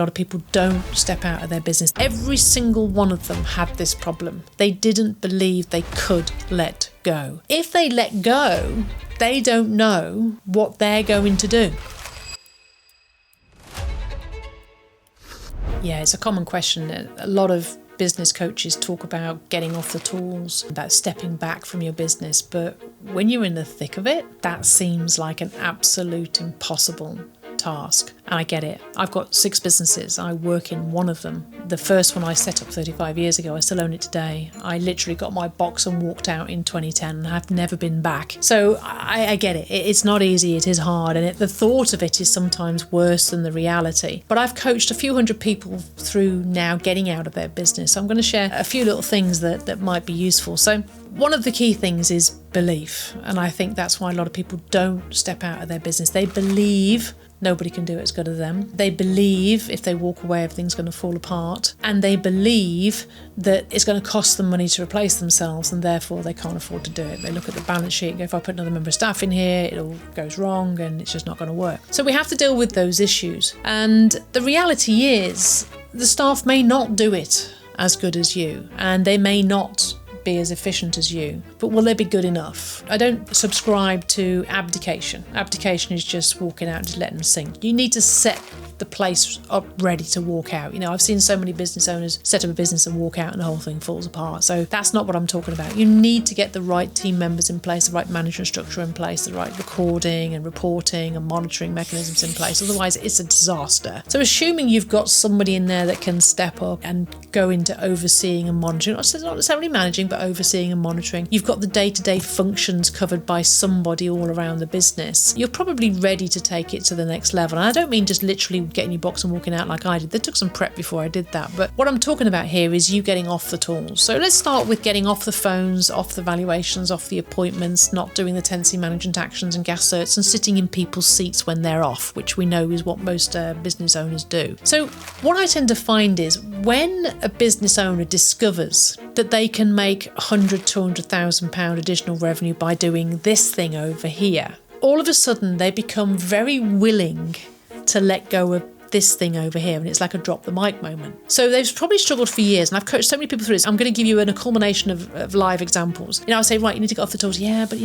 lot of people don't step out of their business. Every single one of them had this problem. They didn't believe they could let go. If they let go, they don't know what they're going to do. Yeah, it's a common question. A lot of business coaches talk about getting off the tools, about stepping back from your business. But when you're in the thick of it, that seems like an absolute impossible task. And I get it. I've got 6 businesses. I work in one of them. The first one I set up 35 years ago. I still own it today. I literally got my box and walked out in 2010 and I've never been back. So I get it. It's not easy. It is hard. And the thought of it is sometimes worse than the reality. But I've coached a few hundred people through now getting out of their business. So I'm going to share a few little things that might be useful. So one of the key things is belief. And I think that's why a lot of people don't step out of their business. They believe nobody can do it as good as them. They believe if they walk away, everything's going to fall apart. And they believe that it's going to cost them money to replace themselves and therefore they can't afford to do it. They look at the balance sheet and go, if I put another member of staff in here, it all goes wrong and it's just not going to work. So we have to deal with those issues. And the reality is the staff may not do it as good as you and they may not be as efficient as you, but will they be good enough? I don't subscribe to abdication. Abdication is just walking out and just letting them sink. You need to set the place up ready to walk out. I've seen so many business owners set up a business and walk out and the whole thing falls apart. So that's not what I'm talking about. You need to get the right team members in place, the right management structure in place, the right recording and reporting and monitoring mechanisms in place. Otherwise, it's a disaster. So assuming you've got somebody in there that can step up and go into overseeing and monitoring, not necessarily managing, but overseeing and monitoring. You've got the day-to-day functions covered by somebody all around the business. You're probably ready to take it to the next level. And I don't mean just literally getting your box and walking out like I did. There took some prep before I did that. But what I'm talking about here is you getting off the tools. So let's start with getting off the phones, off the valuations, off the appointments, not doing the tenancy management actions and gas certs and sitting in people's seats when they're off, which we know is what most business owners do. So what I tend to find is when a business owner discovers that they can make £100,000, £200,000 additional revenue by doing this thing over here, all of a sudden they become very willing to let go of this thing over here, and it's like a drop the mic moment. So they've probably struggled for years, and I've coached so many people through this. I'm going to give you a culmination of live examples. I say, right, you need to get off the tools. Yeah, but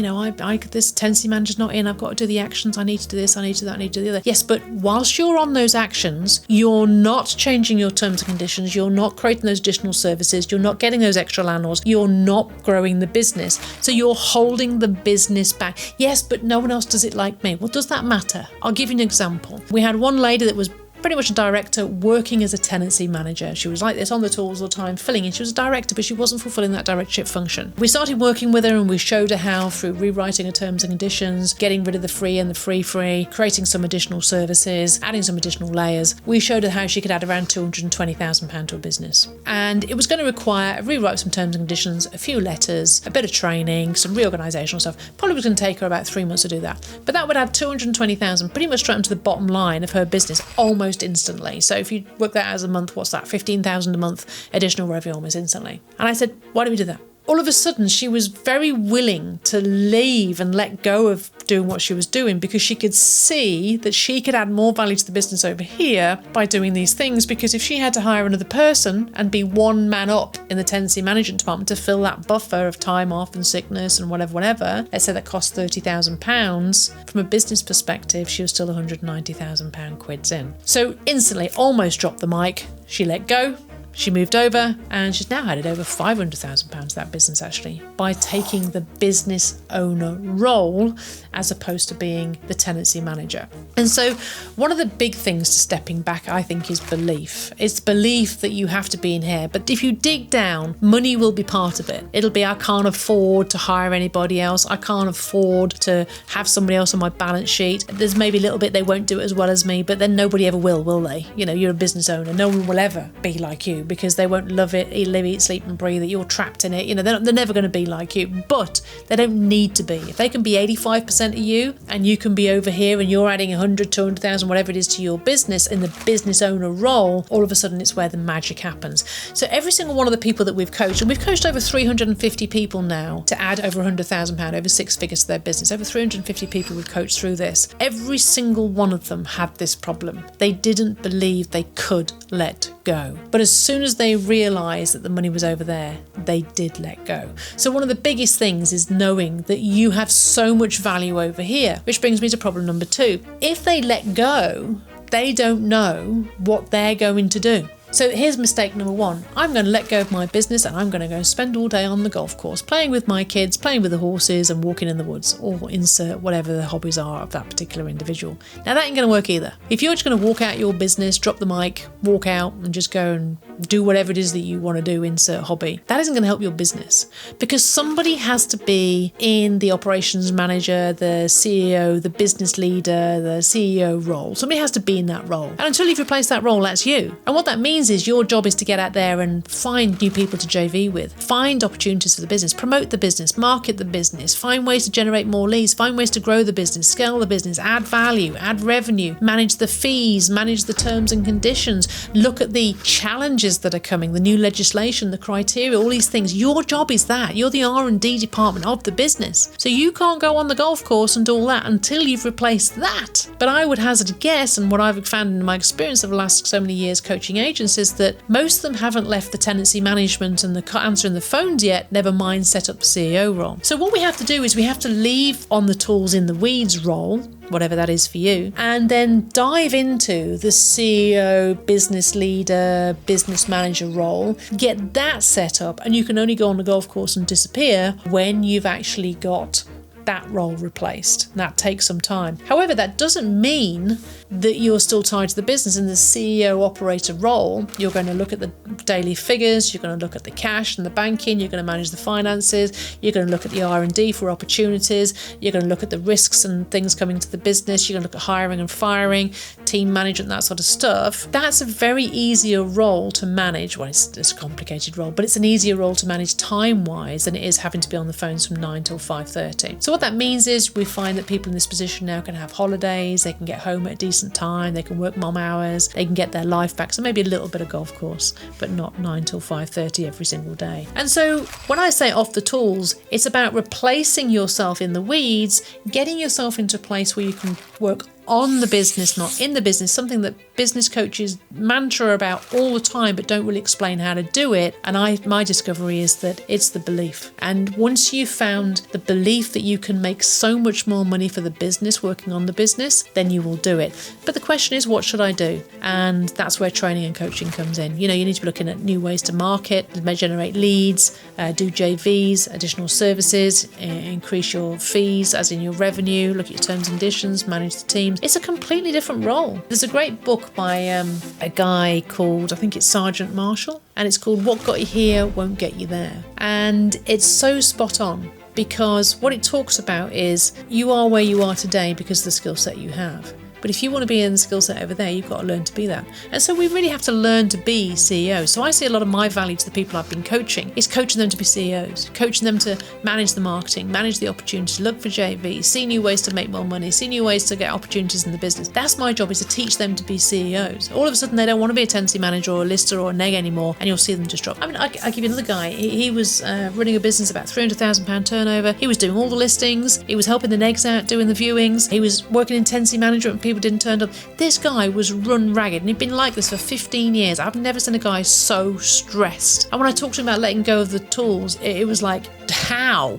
this tenancy manager's not in. I've got to do the actions. I need to do this. I need to do that. I need to do the other. Yes, but whilst you're on those actions, you're not changing your terms and conditions. You're not creating those additional services. You're not getting those extra landlords. You're not growing the business. So you're holding the business back. Yes, but no one else does it like me. Well, does that matter? I'll give you an example. We had one lady that was pretty much a director working as a tenancy manager. She was like this on the tools all the time, filling in. She was a director, but she wasn't fulfilling that directorship function. We started working with her and we showed her how, through rewriting her terms and conditions, getting rid of the free and the free, creating some additional services, adding some additional layers. We showed her how she could add around £220,000 to a business. And it was going to require a rewrite of some terms and conditions, a few letters, a bit of training, some reorganisational stuff. Probably was going to take her about 3 months to do that. But that would add £220,000 pretty much straight onto the bottom line of her business almost instantly. So if you work that out as a month, what's that? £15,000 a month additional revenue almost instantly. And I said, why do we do that? All of a sudden, she was very willing to leave and let go of doing what she was doing because she could see that she could add more value to the business over here by doing these things. Because if she had to hire another person and be one man up in the tenancy management department to fill that buffer of time off and sickness and whatever, let's say that cost £30,000, from a business perspective, she was still £190,000 quids in. So instantly, almost dropped the mic. She let go. She moved over and she's now added over £500,000 to that business actually by taking the business owner role as opposed to being the tenancy manager. And so one of the big things to stepping back, I think, is belief. It's belief that you have to be in here. But if you dig down, money will be part of it. It'll be, I can't afford to hire anybody else. I can't afford to have somebody else on my balance sheet. There's maybe a little bit they won't do it as well as me, but then nobody ever will they? You're a business owner. No one will ever be like you because they won't love it, live, eat, sleep and breathe it. You're trapped in it. They're never going to be like you, but they don't need to be. If they can be 85% of you and you can be over here and you're adding 100, 200,000, whatever it is to your business in the business owner role, all of a sudden it's where the magic happens. So every single one of the people that we've coached, and we've coached over 350 people now to add over £100,000, over 6 figures to their business, over 350 people we've coached through this. Every single one of them had this problem. They didn't believe they could let go. But as soon as they realised that the money was over there, they did let go. So one of the biggest things is knowing that you have so much value over here, which brings me to problem number 2. If they let go, they don't know what they're going to do. So here's mistake number 1. I'm going to let go of my business and I'm going to go spend all day on the golf course, playing with my kids, playing with the horses and walking in the woods, or insert whatever the hobbies are of that particular individual. Now that ain't going to work either. If you're just going to walk out your business, drop the mic, walk out and just go and do whatever it is that you want to do, insert hobby, that isn't going to help your business, because somebody has to be in the operations manager, the CEO, the business leader, the CEO role. Somebody has to be in that role. And until you've replaced that role, that's you. And what that means is your job is to get out there and find new people to JV with, find opportunities for the business, promote the business, market the business, find ways to generate more leads, find ways to grow the business, scale the business, add value, add revenue, manage the fees, manage the terms and conditions, look at the challenges that are coming, the new legislation, the criteria, all these things. Your job is that. You're the R&D department of the business. So you can't go on the golf course and do all that until you've replaced that. But I would hazard a guess, and what I've found in my experience of the last so many years coaching agents, is that most of them haven't left the tenancy management and the answering the phones yet, never mind set up the CEO role. So what we have to do is we have to leave on the tools in the weeds role, whatever that is for you, and then dive into the CEO, business leader, business manager role, get that set up, and you can only go on the golf course and disappear when you've actually got that role replaced. That takes some time. However, that doesn't mean that you're still tied to the business. In the CEO operator role, you're going to look at the daily figures, you're going to look at the cash and the banking, you're going to manage the finances, you're going to look at the R&D for opportunities, you're going to look at the risks and things coming to the business, you're going to look at hiring and firing, team management, that sort of stuff. That's a very easier role to manage. Well, it's a complicated role, but it's an easier role to manage time-wise than it is having to be on the phones from 9 till 5:30. So what that means is we find that people in this position now can have holidays, they can get home at a decent time, they can work mom hours, they can get their life back. So maybe a little bit of golf course, but not 9 till 5:30 every single day. And so when I say off the tools, it's about replacing yourself in the weeds, getting yourself into a place where you can work on the business, not in the business, something that business coaches mantra about all the time but don't really explain how to do it. And my discovery is that it's the belief. And once you've found the belief that you can make so much more money for the business working on the business, then you will do it. But the question is, what should I do? And that's where training and coaching comes in. You need to be looking at new ways to market, generate leads, do JVs, additional services, increase your fees, as in your revenue, look at your terms and conditions, manage the team. It's a completely different role. There's a great book by a guy called, I think it's Sergeant Marshall, and it's called What Got You Here Won't Get You There. And it's so spot on, because what it talks about is you are where you are today because of the skill set you have. But if you want to be in the skill set over there, you've got to learn to be that. And so we really have to learn to be CEOs. So I see a lot of my value to the people I've been coaching is coaching them to be CEOs, coaching them to manage the marketing, manage the opportunities, look for JVs, see new ways to make more money, see new ways to get opportunities in the business. That's my job, is to teach them to be CEOs. All of a sudden, they don't want to be a tenancy manager or a lister or a neg anymore, and you'll see them just drop. I mean, I'll give you another guy. He was running a business about £300,000 turnover. He was doing all the listings. He was helping the negs out, doing the viewings. He was working in tenancy management and people didn't turn up. This guy was run ragged, and he'd been like this for 15 years. I've never seen a guy so stressed. And when I talked to him about letting go of the tools, it was like, how?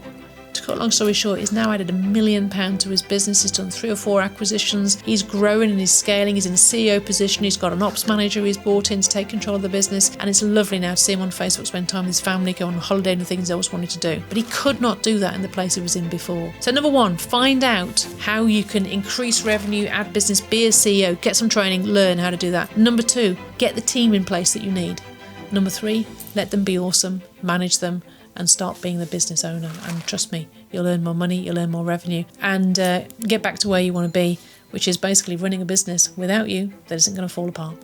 To cut a long story short, he's now added £1 million to his business. He's done 3 or 4 acquisitions. He's growing and he's scaling. He's in a CEO position. He's got an ops manager he's brought in to take control of the business. And it's lovely now to see him on Facebook, spend time with his family, go on holiday and the things he always wanted to do. But he could not do that in the place he was in before. So number 1, find out how you can increase revenue, add business, be a CEO, get some training, learn how to do that. Number 2, get the team in place that you need. Number 3, let them be awesome, manage them, and start being the business owner. And trust me, you'll earn more money, you'll earn more revenue, and get back to where you want to be, which is basically running a business without you that isn't going to fall apart.